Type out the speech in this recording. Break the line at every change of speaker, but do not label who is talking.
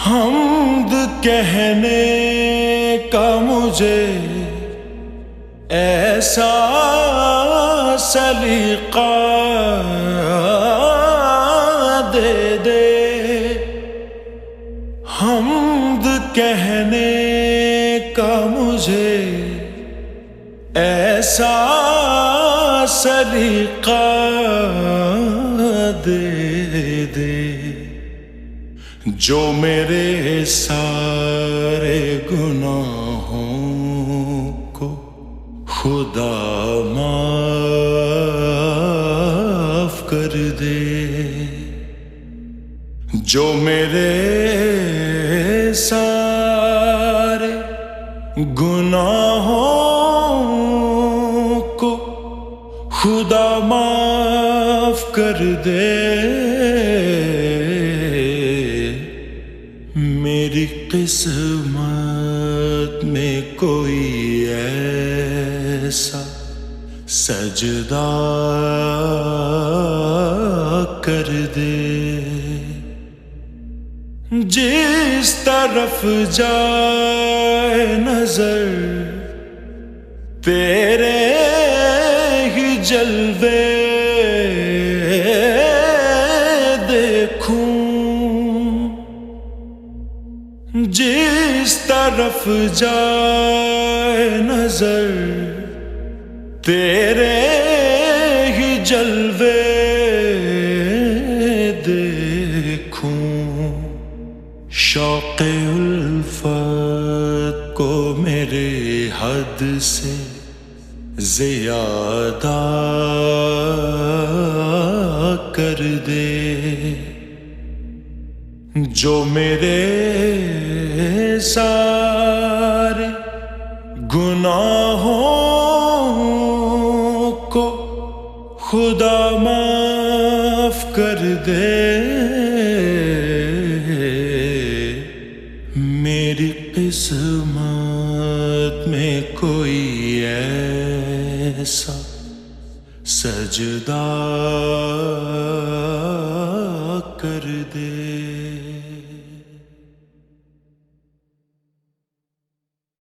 حمد کہنے کا مجھے ایسا سلیقہ دے دے، حمد کہنے کا مجھے ایسا سلیقہ دے دے جو میرے سارے گناہوں کو خدا معاف کر دے، جو میرے سارے گناہوں کو خدا معاف کر دے، میری قسمت میں کوئی ایسا سجدہ کر دے، جس طرف جائے نظر تیرے ہی جلوے دیکھوں، جس طرف جائے نظر تیرے ہی جلوے دیکھوں، شوق الفت کو میرے حد سے زیادہ کر دے، جو میرے سارے گناہوں کو خدا معاف کر دے، میری قسمت میں کوئی ایسا سجدہ